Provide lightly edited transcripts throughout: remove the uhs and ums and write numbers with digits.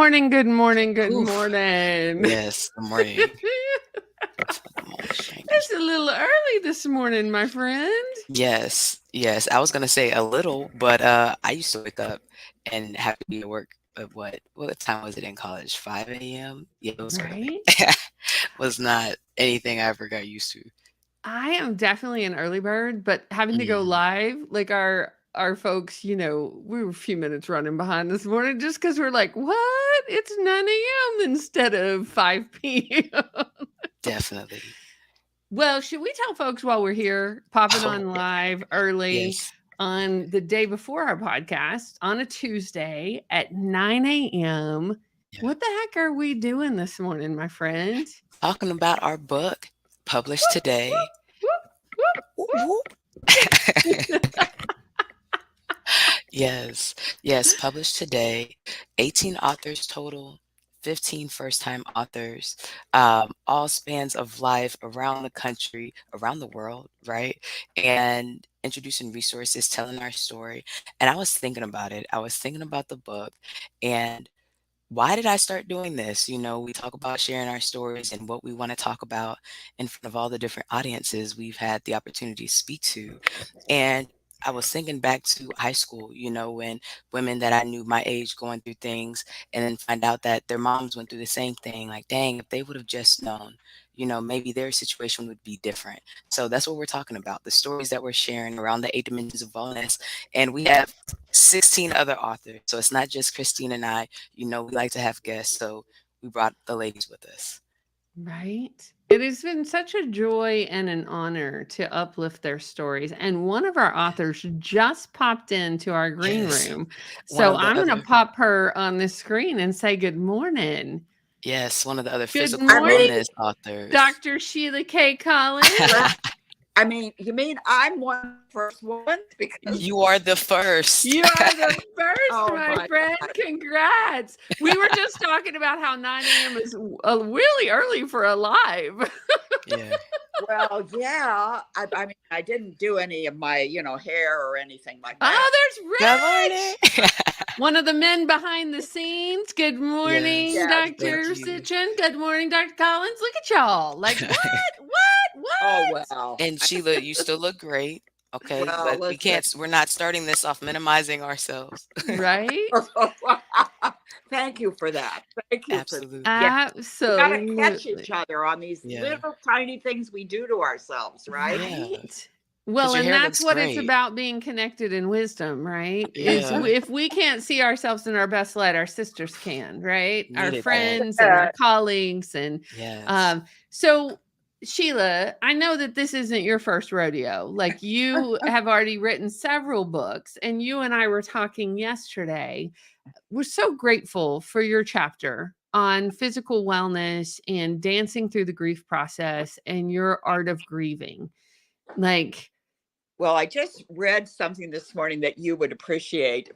morning, good morning, good Oof. morning. Yes, good morning. I'm all strangers. It's a little early this morning, my friend. Yes. I was gonna say a little, but I used to wake up and have to be at work at what time was it in college? 5 a.m. Yeah, it was early. Right? Was not anything I ever got used to. I am definitely an early bird, but having to go Mm, live, like our folks, we were a few minutes running behind this morning just because we're like, what? It's 9 a.m. instead of 5 p.m. definitely. Well, should we tell folks while we're here, popping Oh, on live early yes. on the day before our podcast on a Tuesday at 9 a.m.? Yeah. What the heck are we doing this morning, my friend? Talking about our book published Whoop, today. whoop, Whoop, whoop, whoop. whoop. Yes, published today. 18 authors total, 15 first-time authors, all spans of life around the country, around the world, right? And introducing resources, telling our story. And I was thinking about it. I was thinking about the book and why did I start doing this? We talk about sharing our stories and what we want to talk about in front of all the different audiences we've had the opportunity to speak to. And I was thinking back to high school, when women that I knew my age going through things and then find out that their moms went through the same thing. Like, dang, if they would have just known, maybe their situation would be different. So that's what we're talking about, the stories that we're sharing around the 8 dimensions of wellness. And we have 16 other authors. So it's not just Christine and I. We like to have guests, so we brought the ladies with us. Right? It has been such a joy and an honor to uplift their stories. And one of our authors just popped into our green Yes. room. One So of the I'm going to other, pop her on the screen and say good morning. yes, one of the other Good physical I morning, mean, wellness authors. Dr. Sheila K. Collins. well, you mean I'm one of the first ones because You are the first. You are the first, oh my my friend. God. Congrats. We were just talking about how 9 a.m. is really early for a live. Yeah. Well, yeah. I mean, I didn't do any of my, hair or anything like that. Oh, there's Good Rich. morning. One of the men behind the scenes. Good morning, Yes. Yes. Thank Dr. you. Sitchin. Good morning, Dr. Collins. Look at y'all. Like, what? Oh well. And Sheila, you still look great. Okay, Well, but listen. we're not starting this off minimizing ourselves. Right? Thank you for that. Thank you for that. Absolutely. Yeah. We got to catch each Absolutely. other on these Yeah. little tiny things we do to ourselves, right? Yeah. Right. Because Well, your and hair that's looks what it's great. about, being connected in wisdom, right? Is Yeah. if we can't see ourselves in our best light, our sisters can, right? Our Needed that. friends and our Yeah. colleagues. And Yes. um, so, Sheila, I know that this isn't your first rodeo. Like, you have already written several books, and you and I were talking yesterday. We're so grateful for your chapter on physical wellness and dancing through the grief process and your art of grieving. Like, Well, I just read something this morning that you would appreciate.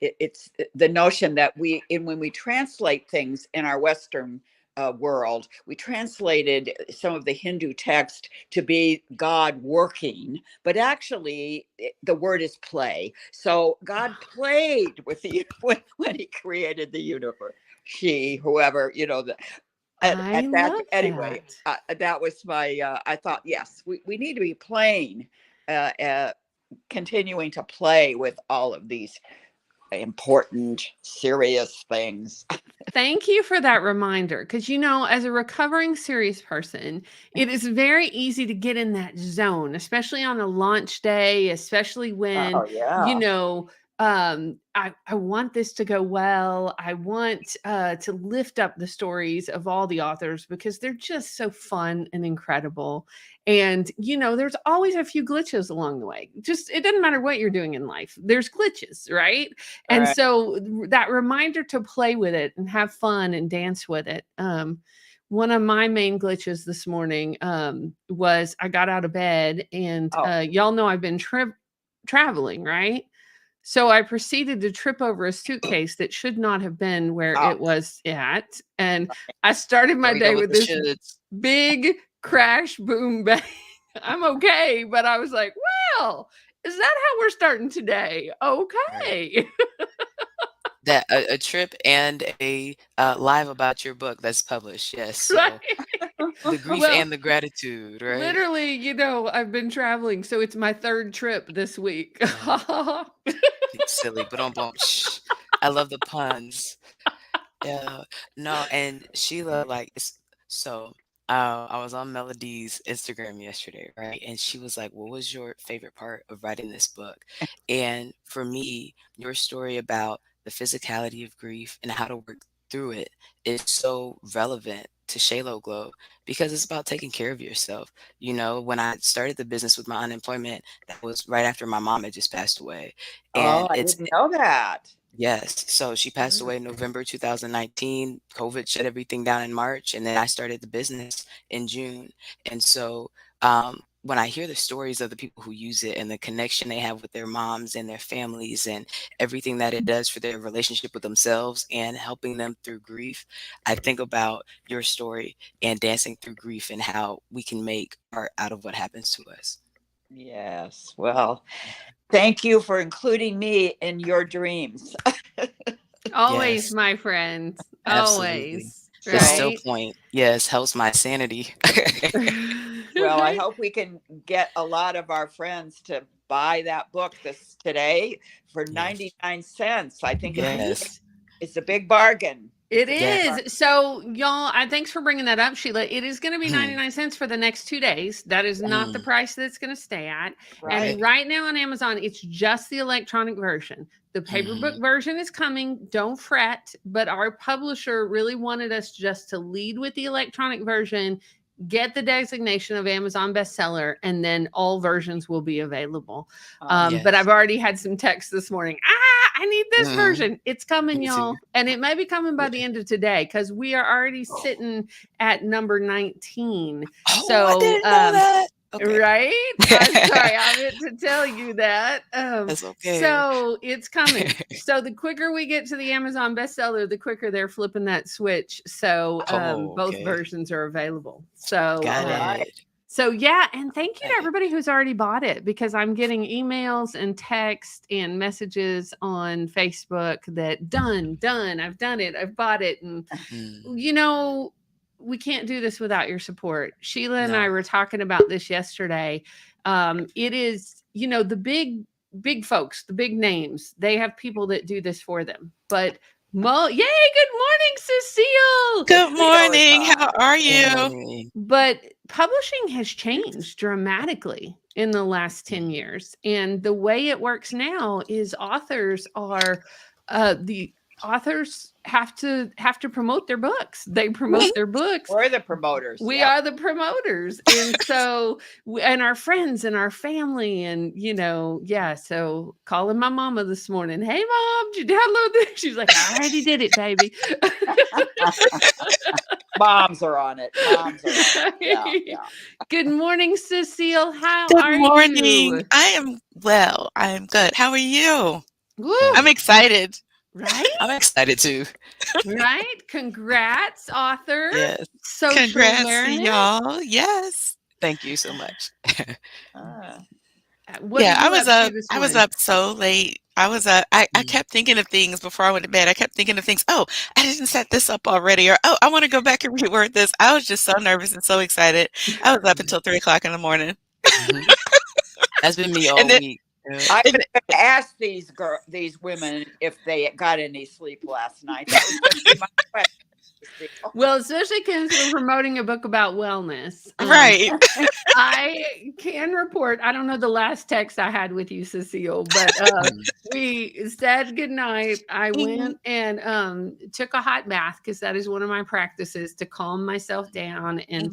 It's the notion that when we translate things in our Western world, we translated some of the Hindu text to be God working, but actually the word is play. So God played with the when He created the universe. She, whoever, I at that love anyway, that. that was my. I thought, yes, we need to be playing uh, uh, continuing to play with all of these important, serious things. Thank you for that reminder. Because, as a recovering serious person, it is very easy to get in that zone, especially on a launch day, especially when, Oh you yeah. know, I want this to go well. I want to lift up the stories of all the authors because they're just so fun and incredible. And, there's always a few glitches along the way. Just, it doesn't matter what you're doing in life, there's glitches, right? All And right. so that reminder to play with it and have fun and dance with it. One of my main glitches this morning was I got out of bed and Oh, y'all know I've been traveling, right? So I proceeded to trip over a suitcase that should not have been where oh, it was at. And I started There my we go day with with the this shoulds. big crash boom bang. I'm okay, but I was like, well, is that how we're starting today? Right. Okay. that a trip and a live about your book that's published. Yes. So Right. the grief Well, and the gratitude, right? literally, I've been traveling, so it's my third trip this week. Silly, but on shh. I love the puns. Yeah. No, and Sheila, like, so I was on Melody's Instagram yesterday, right? And she was like, "What was your favorite part of writing this book?" And for me, your story about the physicality of grief and how to work through it is so relevant to Shaylo Glow because it's about taking care of yourself. When I started the business with my unemployment, that was right after my mom had just passed away. Oh, And I it's didn't know that. Yes. So she passed Mm. away in November 2019. COVID shut everything down in March, and then I started the business in June. And so when I hear the stories of the people who use it and the connection they have with their moms and their families and everything that it does for their relationship with themselves and helping them through grief, I think about your story and dancing through grief and how we can make art out of what happens to us. Yes. Well, thank you for including me in your dreams. Always, Yes, my friends. absolutely. Always. The still Right? point, yes, helps my sanity. Well, I Right? hope we can get a lot of our friends to buy that book today for Yes. 99 cents. I think Yes. it's a big bargain. It It's a big Yes. bargain. is. So, y'all, thanks for bringing that up, Sheila. It is going to be Hmm. 99 cents for the next 2 days. That is not the Mm. price that it's going to stay at. Right. And right now on Amazon, it's just the electronic version. The paper book Mhm. version is coming. Don't fret. But our publisher really wanted us just to lead with the electronic version, get the designation of Amazon bestseller, and then all versions will be available. But Yes. I've already had some texts this morning. I need this Mhm. version. It's coming, Me too. y'all. And it may be coming by the end of today because we are already sitting at number 19. Oh, I So, didn't know that. Okay. right? I'm sorry, I meant to tell you that. That's okay. So it's coming. So the quicker we get to the Amazon bestseller, the quicker they're flipping that switch. So Oh, both okay. versions are available. So Got right. it. so yeah, and thank you to Got it. everybody who's already bought it because I'm getting emails and text and messages on Facebook that done, I've done it, I've bought it. And Mm. we can't do this without your support. Sheila and I No. were talking about this yesterday. It is, the big folks, the big names, they have people that do this for them. But yay, good morning, Cecile. Good morning. Cecile. How are Good you? morning. But publishing has changed dramatically in the last 10 years. And the way it works now is the authors have to promote their books. They promote their books. We're the promoters. We Yep. are the promoters. And so, and our friends and our family, and so calling my mama this morning, hey mom, did you download this? She's like, I already did it, baby. Moms are on it. Yeah. Good morning, Cecile. How Good are morning. you? I am well. I am good. How are you? Woo, I'm excited. right? I'm excited too. Right? Congrats, author. Yes. Social Congrats to awareness. y'all. Yes. Thank you so much. What Yeah, are I you was up to up. this I was morning? up so late. I was up. I Mm. kept thinking of things before I went to bed. I kept thinking of things. Oh, I didn't set this up already. Or, oh, I want to go back and reword this. I was just so nervous and so excited. I was up until 3 o'clock in the morning. Mhm. That's been me all And then, week. I was going to ask these women if they got any sleep last night. That was going to be my question. Well, especially because we're promoting a book about wellness. right. I can report, I don't know the last text I had with you, Cecile, but we said goodnight. I went and took a hot bath because that is one of my practices to calm myself down and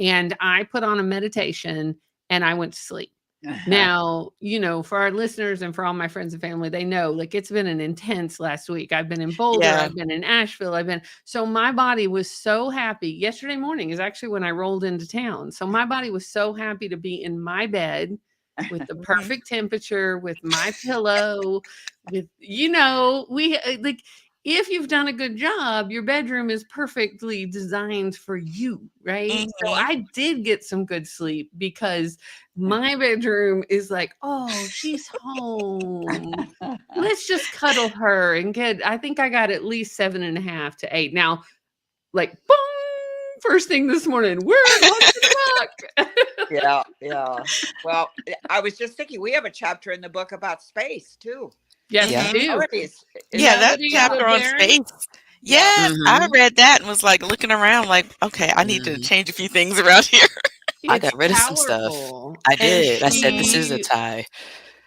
and I put on a meditation and I went to sleep. Now, for our listeners and for all my friends and family, they know like it's been an intense last week. I've been in Boulder, Yeah. I've been in Asheville, so my body was so happy. Yesterday morning is actually when I rolled into town. So my body was so happy to be in my bed with the perfect temperature, with my pillow, with, we like if you've done a good job, your bedroom is perfectly designed for you, right? So Mhm. I did get some good sleep because my bedroom is like, oh, she's home. Let's just cuddle her and I think I got at least 7.5 to 8. Now, like, boom, first thing this morning, we're going to the book. Yeah, yeah. Well, I was just thinking, we have a chapter in the book about space too. Yes, Yeah. we do. Melodies. Yeah, that Melodies of chapter on Baron. space. Yeah. Yes, I Mhm. read that and was like looking around like, okay, I need to Mhm. change a few things around here. I It's got rid of some stuff. powerful. I And did. I said, "This is a she tie."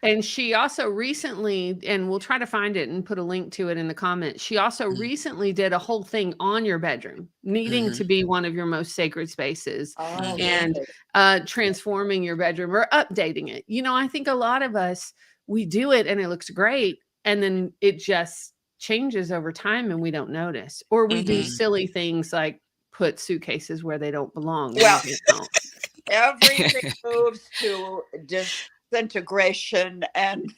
and she also recently, and we'll try to find it and put a link to it in the comments. She also Mm. recently did a whole thing on your bedroom, needing to Mhm. be one of your most sacred spaces Oh, and good. transforming your bedroom or updating it. You know, I think a lot of us, we do it and it looks great, and then it just changes over time and we don't notice. Or we do Mhm. Mhm. silly things like put suitcases where they don't belong when Well, we get home. everything moves to disintegration, and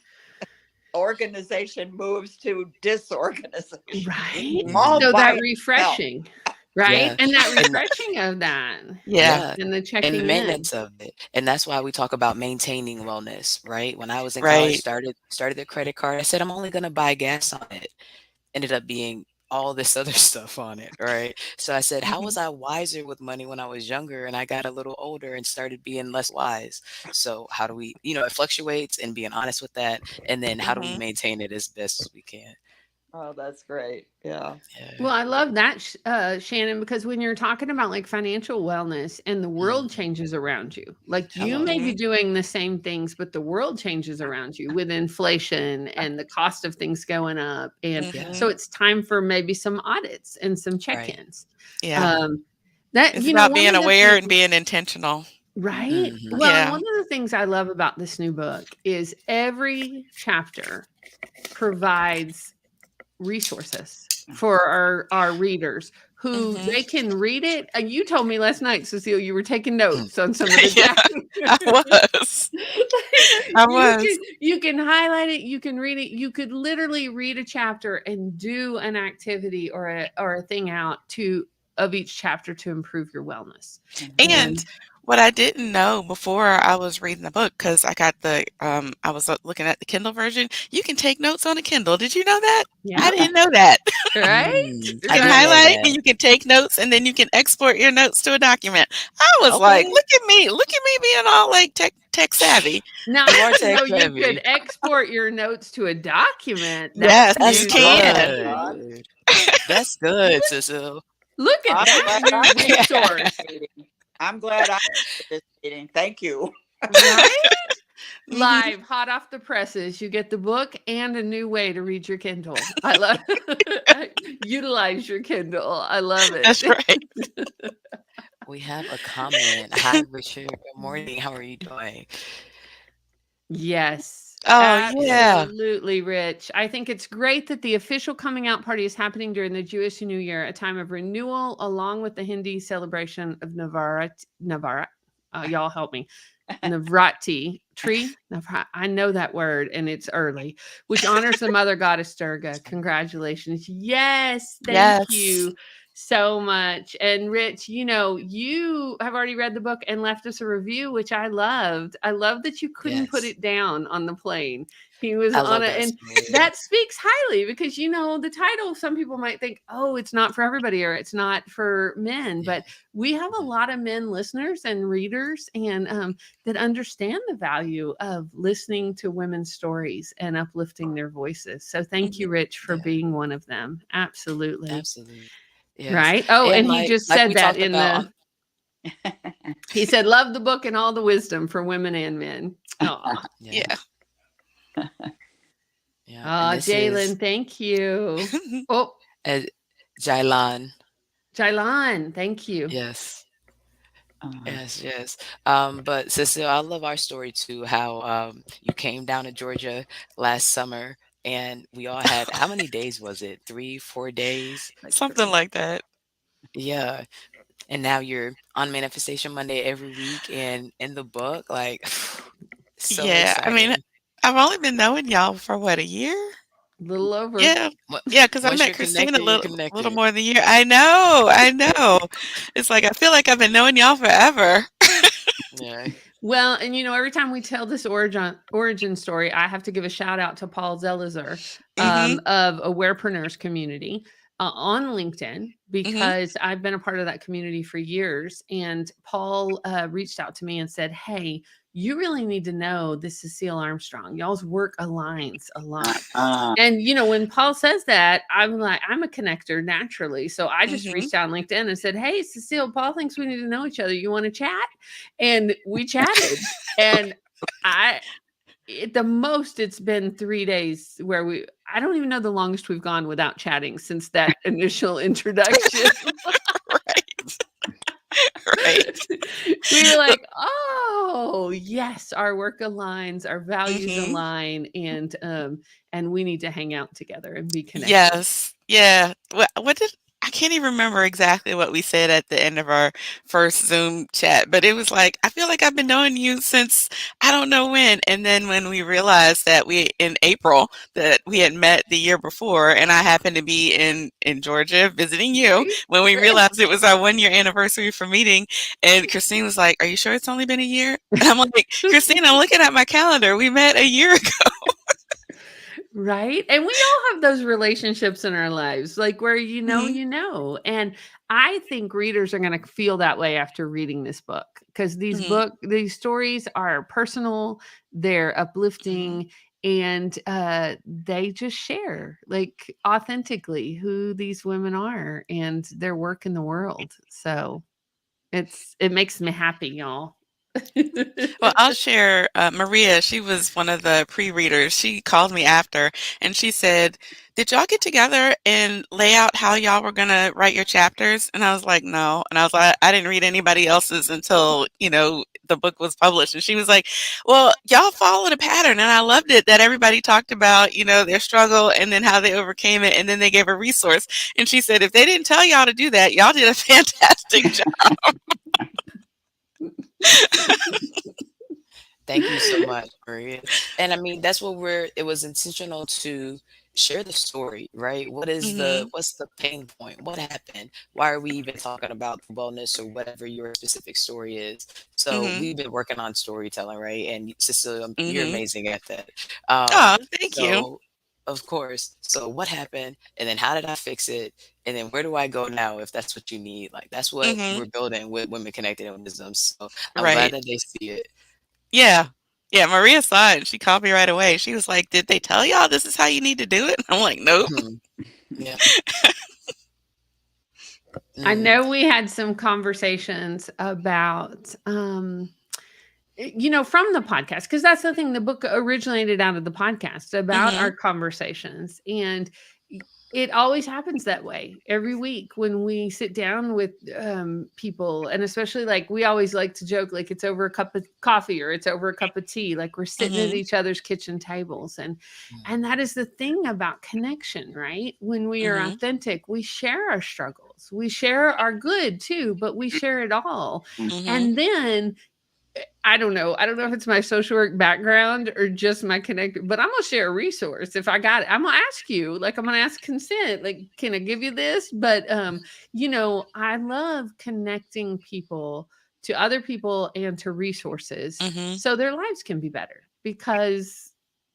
organization moves to disorganization. Right? All Mhm. So by that itself. refreshing, right? Yeah. And that And refreshing of that Yeah, yeah. and the And the checking in. maintenance of it. And that's why we talk about maintaining wellness, right? When I was in college, right. started the credit card, I said, "I'm only gonna buy gas on it." Ended up being all this other stuff on it, right? So I said, "How Mhm. was I wiser with money when I was younger and I got a little older and started being less wise?" So how do we, it fluctuates and being honest with that, and then how do we Mhm. maintain it as best as we can? Oh, that's great. Yeah. Yeah. Well, I love that, Shannon, because when you're talking about like financial wellness and the world Mhm. changes around you, like you Hello. may be Mhm. doing the same things, but the world changes around you with inflation and the cost of things going up. And Yeah. so Mhm. it's time for maybe some audits and some check Right. ins. Yeah. Um, that, It's about one being of the aware and things. being intentional. Right. Mhm. Well, and Yeah. one of the things I love about this new book is every chapter provides resources for our readers who Mhm. they can read it. You told me last night, Cecile, you were taking Mm. notes on some of the Yeah, I chapters. was. I was. You can highlight it, you can read it. You could literally read a chapter and do an activity or a thing out to of each chapter to improve your wellness. And And what I didn't know before I was reading the book, because I got I was looking at the Kindle version, you can take notes on a Kindle. Did you know that? yeah, I didn't know that. right? I You can didn't Right? know highlight and that. you can take notes and then you can export your notes to a document. I was like, Okay. look at me being all like tech savvy. Now, You I are didn't tech know you could savvy. export your notes to a document. That's Yes, you That's news on can. me. good. That's good, Cecile. Look at I'm that glad new I was at resource, this meeting. I'm glad I was at this meeting. Thank you. right? Mhm. Live, hot off the presses. You get the book and a new way to read your Kindle. I love utilize your Kindle. I love That's it. right. We have a comment. Hi, Richard. Good morning. How are you doing? Yes, Oh, yeah. Yes. absolutely, Rich. I think it's great that the official coming out party is happening during the Jewish New Year, a time of renewal, along with the Hindi celebration of Navarat. Y'all help me. Navrati tree. I know that word, and it's early, which honors the mother goddess Durga. Congratulations. Yes, thank Yes. you so much. And Rich, you have already read the book and left us a review, which I loved. I love that you couldn't put Yes. it down on the plane. He was I on love it, that and story. that speaks highly because the title, some people might think, oh, it's not for everybody or it's not for men, Yeah. but we have a Yeah. lot of men listeners and readers, and that understand the value of listening to women's stories and uplifting their voices. So thank Mhm. you, Rich, for Yeah. being one of them. Absolutely. Absolutely. Yes. Right. Oh, And and he just like said we that talked in about the, he said, love the book and all the wisdom for women and men. Oh, yeah. Yeah. Yeah. And oh, this is Jalen, thank you. Oh, uh, Jailan. Jailan, thank you. Yes. Uh, Yes, yes. But Cecile, I love our story too, how you came down to Georgia last summer and we all had, how many days was it? 3, 4 days? like Something like that. Yeah. And now you're on Manifestation Monday every week and in the book, like so Yeah. I mean, exciting. I've only been knowing y'all for what, a year? little over. Yeah. What- Yeah, because I Once met you're Christine a connected, you're little connected. more than a year. I know. It's like I feel like I've been knowing y'all forever. Yeah. Well, and every time we tell this origin story, I have to give a shout out to Paul Zelizer Mhm. of Awarepreneurs Community on LinkedIn, Mhm. because I've been a part of that community for years. And Paul reached out to me and said, "Hey, you really need to know this is Cecile Armstrong. Y'all's work aligns a lot." And when Paul says that, I'm like, I'm a connector naturally. So I just Mhm. reached out on LinkedIn and said, "Hey, Cecile, Paul thinks we need to know each other. You want to chat?" And we chatted. And at the most, it's been 3 days where I don't even know the longest we've gone without chatting since that initial introduction. Right. Right. We were like, "Oh, yes, our work aligns, our values Mhm. align, and we need to hang out together and be connected." Yes. Yeah. What did I can't even remember exactly what we said at the end of our first Zoom chat, but it was like, I feel like I've been knowing you since I don't know when. And then when we realized that in April that we had met the year before, and I happened to be in Georgia visiting you, Right? when we realized it was our 1 year anniversary for meeting, and Christine was like, "Are you sure it's only been a year?" And I'm like, "Christine, I'm looking at my calendar. We met a year ago." Right? And we all have those relationships in our lives, like where Mhm. and I think readers are going to feel that way after reading this book, because Mhm. these stories are personal, they're Mhm. uplifting, and they just share like authentically who these women are and their work in the world. So it makes me happy, y'all. Well, I'll share, Maria, she was one of the pre-readers. She called me after and she said, "Did y'all get together and lay out how y'all were gonna write your chapters?" And I was like, "No." And I was like, "I didn't read anybody else's until, the book was published." And she was like, "Well, y'all followed a pattern." And I loved it that everybody talked about, their struggle and then how they overcame it. And then they gave a resource. And she said, "If they didn't tell y'all to do that, y'all did a fantastic job." Thank you so much, Maria. And I mean, that's what it was intentional to share the story, right? Mhm. What's the pain point? What happened? Why are we even talking about wellness or whatever your specific story is? So Mhm. we've been working on storytelling, right? And Cecilia, you're Mhm. amazing at that. Um, Oh, thank you. so of course. So what happened? And then how did I fix it? And then where do I go now if that's what you need? Like that's what Mhm. we're building with Women Connected and Wisdom. So I'm glad Right. that they see it. Yeah. Yeah, Maria saw it and she called me right away. She was like, "Did they tell y'all this is how you need to do it?" I'm like, "Nope." Mhm. Yeah. I Mhm. know we had some conversations about from the podcast, because that's the thing, the book originated out of the podcast about our Mhm. conversations, and it always happens that way every week when we sit down with people, and especially, like, we always like to joke, like, it's over a cup of coffee or it's over a cup of tea, like we're sitting at Mhm. each other's kitchen tables. And that is the thing about connection, right? When we are Mhm. authentic, we share our struggles, we share our good too, but we share it all. Mhm. And then I don't know if it's my social work background or just my connect, but I'm gonna share a resource if I got it. I'm gonna ask you, like, I'm gonna ask consent, like, can I give you this? But I love connecting people to other people and to resources Mhm. so their lives can be better, because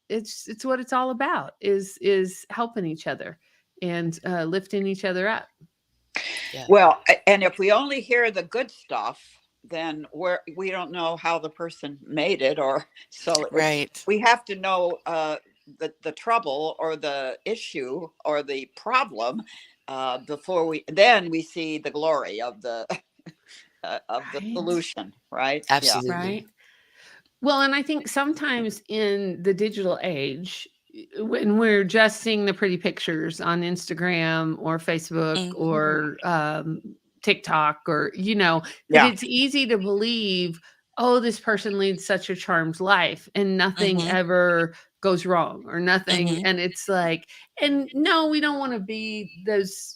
it's what it's all about, is helping each other and lifting each other up. Yeah. Well, and if we only hear the good stuff, then we don't know how the person made it, or so it's Right. we have to know the trouble or the issue or the problem before we see the glory of the Right. solution, right? Yeah. Absolutely. Right. Well, and I think sometimes in the digital age, when we're just seeing the pretty pictures on Instagram or Facebook Mhm. or TikTok, or, that Yeah. it's easy to believe, oh, this person leads such a charmed life and nothing Mhm. ever goes wrong or nothing. Mhm. And it's like, and no, we don't want to be those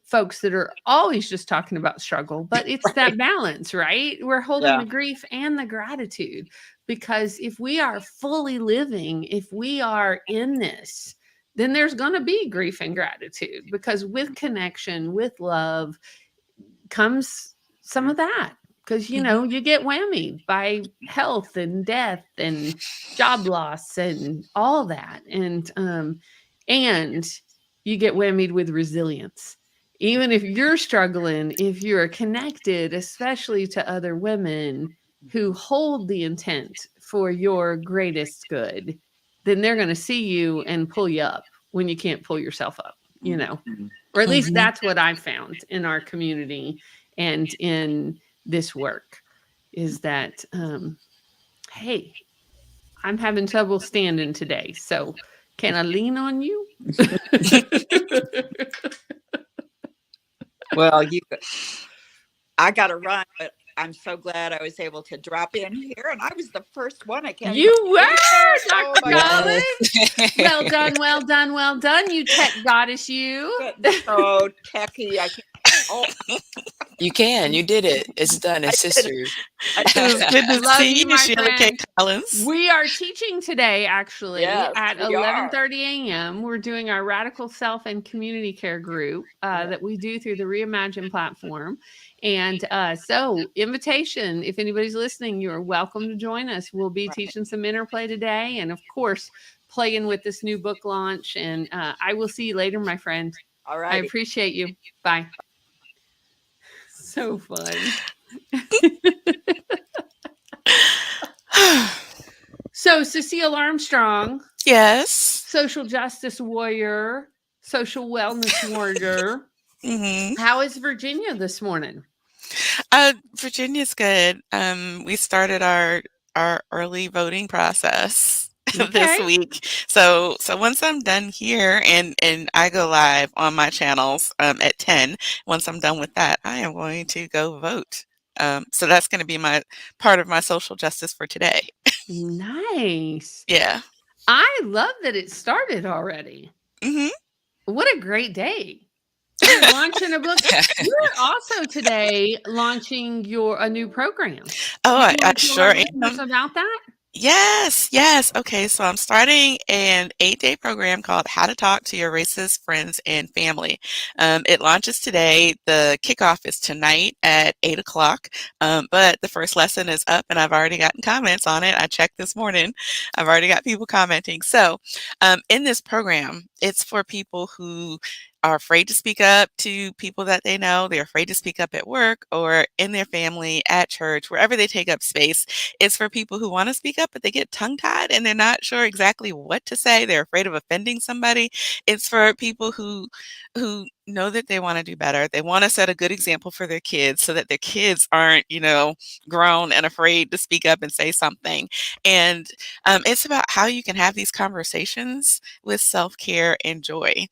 folks that are always just talking about struggle, but it's that Right. balance, right? We're holding Yeah. the grief and the gratitude, because if we are fully living, if we are in this, then there's going to be grief and gratitude, because with connection, with love comes some of that. Because, you know, you get whammied by health and death and job loss and all that. And you get whammied with resilience. Even if you're struggling, if you're connected, especially to other women who hold the intent for your greatest good, then they're going to see you and pull you up when you can't pull yourself up, you know, or at least that's what I found in our community and in this work, is that, hey, I'm having trouble standing today, so can I lean on you? Well, I got to run, but I'm so glad I was able to drop in here, and I was the first one. I can't. You were, Oh Dr. my Collins. Yes. Well done, well done, well done, you tech goddess, you. So techie, I can't. Oh, You can. You did it. It's done. It's I did history. It was good to Love see you, you, my Sheila K. friend. Collins. We are teaching today, actually, Yes, at we are. 11:30 a.m. We're doing our Radical Self and Community Care group that we do through the Reimagine platform. And so, invitation, if anybody's listening, you're welcome to join us. We'll be teaching some interplay today, and of course, playing with this new book launch. And I will see you later, my friend. All I right. appreciate you. Bye. So fun. So, Cecile Armstrong, Yes. social justice warrior, social wellness warrior. hmm How is Virginia this morning? Virginia's good. We started our early voting process this Okay. week. So once I'm done here and I go live on my channels at 10, once I'm done with that, I am going to go vote. So that's going to be my part of my social justice for today. Nice. Yeah. I love that it started already. hmm What a great day. You're launching a book. You're also today launching a new program. Oh, You I want to tell sure our am. listeners about that? Yes. Okay, so I'm starting an 8-day program called How to Talk to Your Racist Friends and Family. It launches today. The kickoff is tonight at 8 o'clock, but the first lesson is up, and I've already gotten comments on it. I checked this morning. I've already got people commenting. So in this program, it's for people who are afraid to speak up to people that they know. They're afraid to speak up at work or in their family, at church, wherever they take up space. It's for people who want to speak up, but they get tongue-tied and they're not sure exactly what to say. They're afraid of offending somebody. It's for people who know that they want to do better. They want to set a good example for their kids so that their kids aren't, grown and afraid to speak up and say something. And it's about how you can have these conversations with self-care and joy.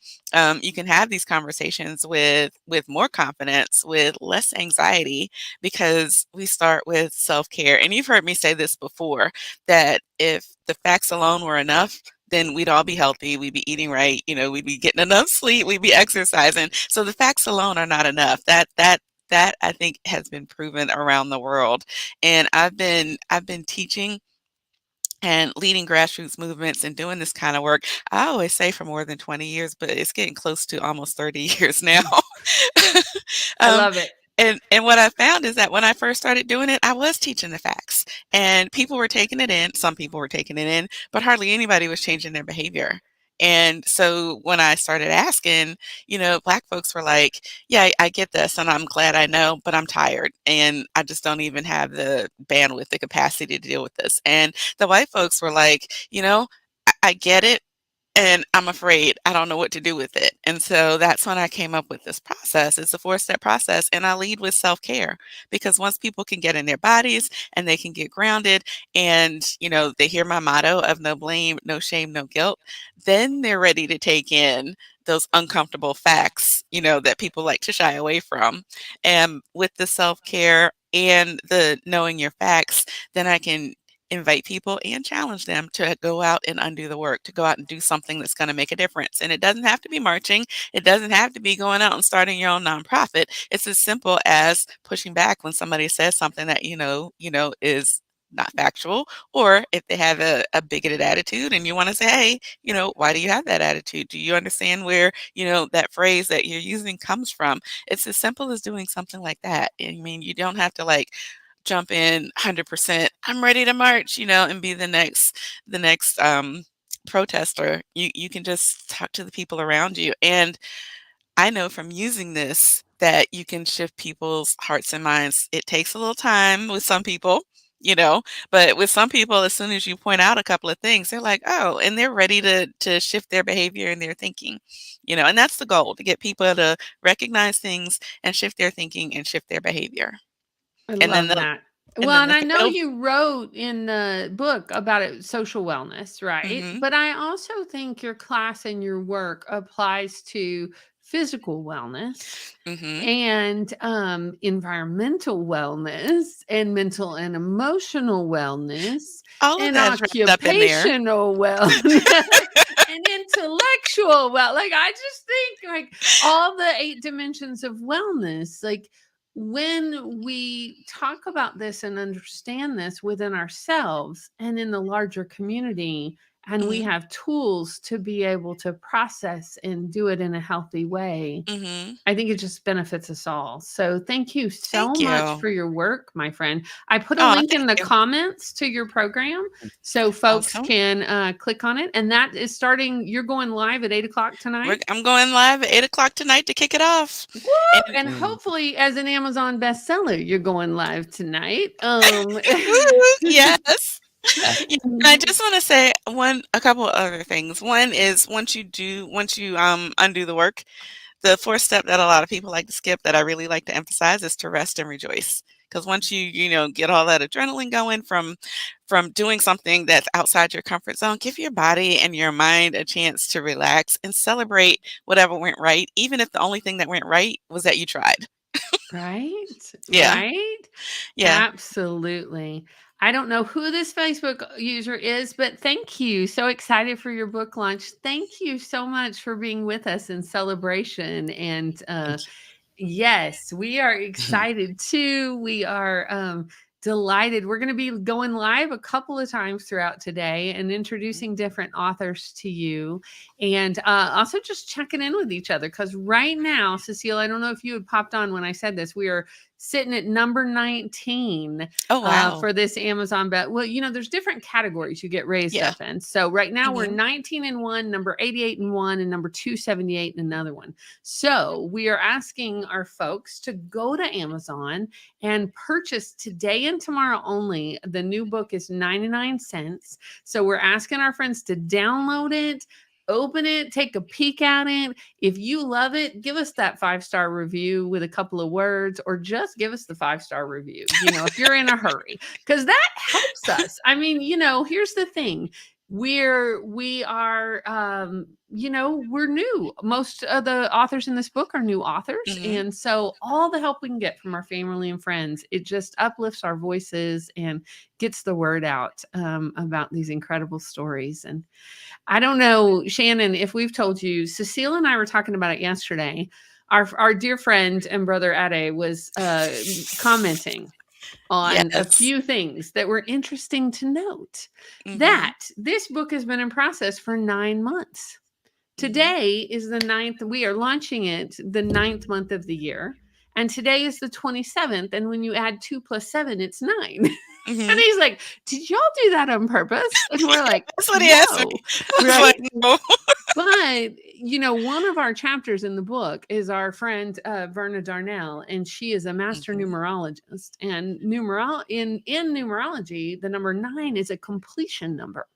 You can have these conversations with more confidence, with less anxiety, because we start with self-care. And you've heard me say this before, that if the facts alone were enough, then we'd all be healthy, we'd be eating right, we'd be getting enough sleep, we'd be exercising. So the facts alone are not enough. That I think has been proven around the world. And I've been teaching and leading grassroots movements and doing this kind of work, I always say, for more than 20 years, but it's getting close to almost 30 years now. I love it. And what I found is that when I first started doing it, I was teaching the facts, and people were taking it in. Some people were taking it in, but hardly anybody was changing their behavior. And so when I started asking, Black folks were like, yeah, I get this, and I'm glad I know, but I'm tired, and I just don't even have the bandwidth, the capacity to deal with this. And the white folks were like, I get it, and I'm afraid. I don't know what to do with it. And so that's when I came up with this process. It's a 4-step process, and I lead with self-care, because once people can get in their bodies and they can get grounded, and they hear my motto of no blame, no shame, no guilt, then they're ready to take in those uncomfortable facts, that people like to shy away from. And with the self-care and the knowing your facts, then I can invite people and challenge them to go out and undo the work, to go out and do something that's going to make a difference. And it doesn't have to be marching. It doesn't have to be going out and starting your own nonprofit. It's as simple as pushing back when somebody says something that is not factual, or if they have a bigoted attitude and you want to say, hey, why do you have that attitude? Do you understand where, that phrase that you're using comes from? It's as simple as doing something like that. I mean, you don't have to like jump in 100%. I'm ready to march, and be the next protester. You can just talk to the people around you. And I know from using this that you can shift people's hearts and minds. It takes a little time with some people, you know, but with some people, as soon as you point out a couple of things, they're like, oh, and they're ready to shift their behavior and their thinking, and that's the goal, to get people to recognize things and shift their thinking and shift their behavior. I And then love the that. and Well, then and the I know third. you wrote in the book about it, social wellness, right? Mhm. But I also think your class and your work applies to physical wellness Mhm. and environmental wellness and mental and emotional wellness All of and that is wrapped up in there. occupational wellness and intellectual like I just think like all the 8 dimensions of wellness, like when we talk about this and understand this within ourselves and in the larger community, and we Mhm. have tools to be able to process and do it in a healthy way, Mhm. I think it just benefits us all. So thank you so Thank much you. for your work, my friend. I put a Oh, link in thank the you. comments to your program so folks Awesome. can click on it. And that is starting, you're going live at 8 o'clock tonight. I'm going live at 8 o'clock tonight to kick it off. Woo! And And Mm. hopefully, as an Amazon bestseller, you're going live tonight. Woo, yes. Yeah, and I just want to say a couple of other things. One is once you undo the work, the fourth step that a lot of people like to skip that I really like to emphasize is to rest and rejoice. Because once you get all that adrenaline going from doing something that's outside your comfort zone, give your body and your mind a chance to relax and celebrate whatever went right, even if the only thing that went right was that you tried. Right, Yeah. right. Yeah. Absolutely. I don't know who this Facebook user is, but thank you. So excited for your book launch. Thank you so much for being with us in celebration. And yes, we are excited too. We are delighted. We're going to be going live a couple of times throughout today and introducing different authors to you, and also just checking in with each other. Because right now, Cecile, I don't know if you had popped on when I said this, we are sitting at number 19 Oh, wow. for this Amazon bet. Well, there's different categories you get raised Yeah. up in. So right now we're Mhm. 19 in one, number 88 in one, and number 278 in another one. So we are asking our folks to go to Amazon and purchase today and tomorrow only. The new book is 99 cents. So we're asking our friends to download it, open it, take a peek at it. If you love it, give us that 5-star review with a couple of words, or just give us the 5-star review, if you're in a hurry, because that helps us. I mean, here's the thing. We are we're new. Most of the authors in this book are new authors, Mhm. and so all the help we can get from our family and friends, it just uplifts our voices and gets the word out about these incredible stories. And I don't know, Shannon, if we've told you, Cecile and I were talking about it yesterday. Our dear friend and brother Ade was commenting on a Yes. few things that were interesting to note. Mhm. That this book has been in process for 9 months. Mhm. Today is the 9th. We are launching it the 9th month of the year. And today is the 27th. And when you add 2 plus 7, it's 9. And Mhm. he's like, did y'all do that on purpose? And we're like, That's what he asked me. no, I was right? like, "No." But one of our chapters in the book is our friend Verna Darnell, and she is a master Mhm. numerologist. And in numerology, the number 9 is a completion number.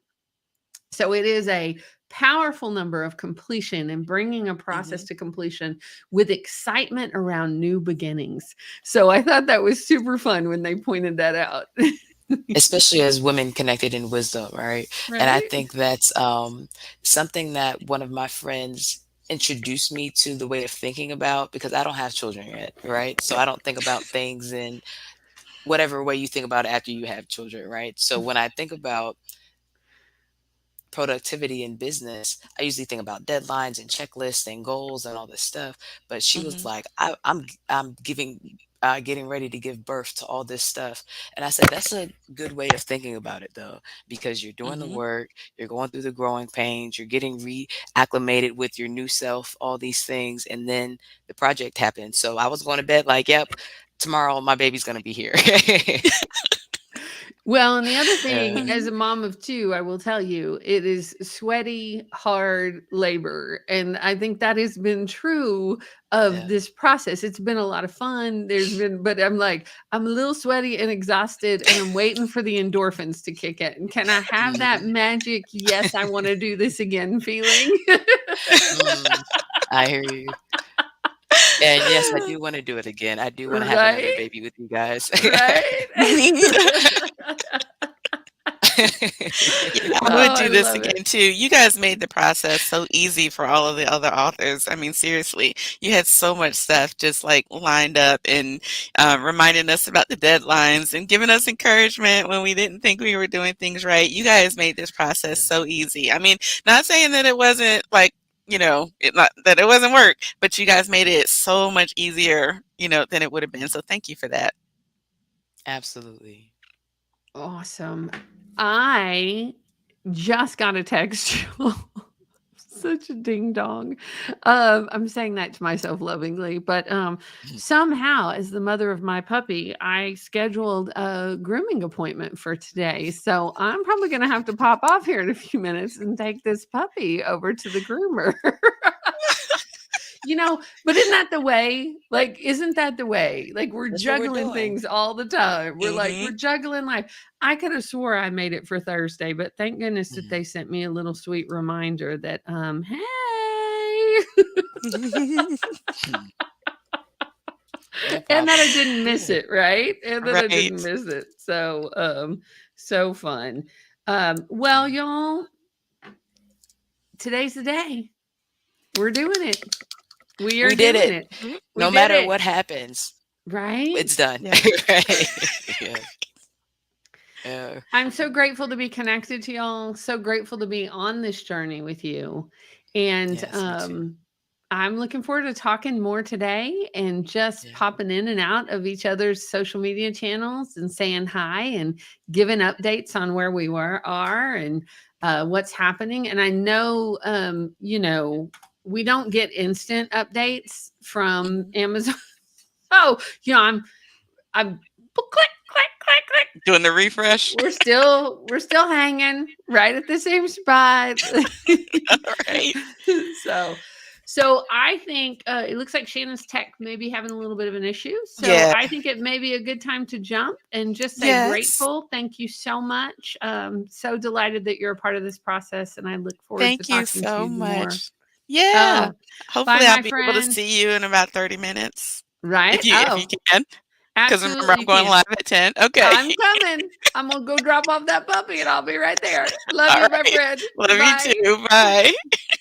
So it is a powerful number of completion and bringing a process Mhm. to completion with excitement around new beginnings. So I thought that was super fun when they pointed that out. Especially as women connected in wisdom, right? And I Right? think that's something that one of my friends introduced me to the way of thinking about, because I don't have children yet, right? So I don't think about things in whatever way you think about it after you have children, right? So when I think about productivity in business, I usually think about deadlines and checklists and goals and all this stuff. But she was Mhm. like, I'm giving. getting ready to give birth to all this stuff. And I said, that's a good way of thinking about it, though, because you're doing the Mhm. work, you're going through the growing pains, you're getting reacclimated with your new self, all these things. And then the project happened. So I was going to bed like, yep, tomorrow my baby's going to be here. Well, and the other Yeah. thing, as a mom of two, I will tell you, it is sweaty, hard labor. And I think that has been true of Yeah. this process. It's been a lot of fun. But I'm like, I'm a little sweaty and exhausted, and I'm waiting for the endorphins to kick in. Can I have that magic? Yes, I want to do this again feeling. Mm, I hear you. And yes, I do want to do it again. I do want to have another Right? baby with you guys. Right? Yeah, I Oh, would I do this love it. again too. You guys made the process so easy for all of the other authors. I mean, seriously, you had so much stuff just like lined up and reminding us about the deadlines and giving us encouragement when we didn't think we were doing things right. You guys made this process so easy. I mean, not saying that it wasn't like, not that it wasn't work, but you guys made it so much easier, than it would have been. So thank you for that. Absolutely. Awesome. I just got a text. Such a ding dong. I'm saying that to myself lovingly, but somehow, as the mother of my puppy, I scheduled a grooming appointment for today. So I'm probably going to have to pop off here in a few minutes and take this puppy over to the groomer. But isn't that the way? Like, isn't that the way? Like, we're That's what we're juggling doing. things all the time. We're like, Mhm. we're juggling life. I could have swore I made it for Thursday, but thank goodness that Mhm. they sent me a little sweet reminder that, hey. No And that I problem. didn't miss Yeah. it, right? And that I didn't Right. miss it. So fun. Well, y'all, today's the day. We're doing it. We are We did doing it. it. We No did matter it. what happens, Right? it's done. Yeah. Right? Yeah. Yeah. I'm so grateful to be connected to y'all. So grateful to be on this journey with you. And Yes, me too. I'm looking forward to talking more today and just Yeah. popping in and out of each other's social media channels and saying hi and giving updates on where we are and what's happening. And I know, we don't get instant updates from Mhm. Amazon. Oh, I'm click, click, click, click. Doing the refresh. We're still hanging right at the same spot. Right. So I think it looks like Shannon's tech may be having a little bit of an issue. So Yeah. I think it may be a good time to jump and just say Yes. grateful. Thank you so much. So delighted that you're a part of this process, and I look forward to Thank you talking to so you more. much. Yeah. Hopefully Bye, I'll my be able to friend. see you in about 30 minutes. Right? If you can. Because remember, Absolutely I'm you going can. live at 10. Okay. I'm coming. I'm gonna go drop off that puppy and I'll be right there. Love All you, my right. friend. Love Bye. you too. Bye.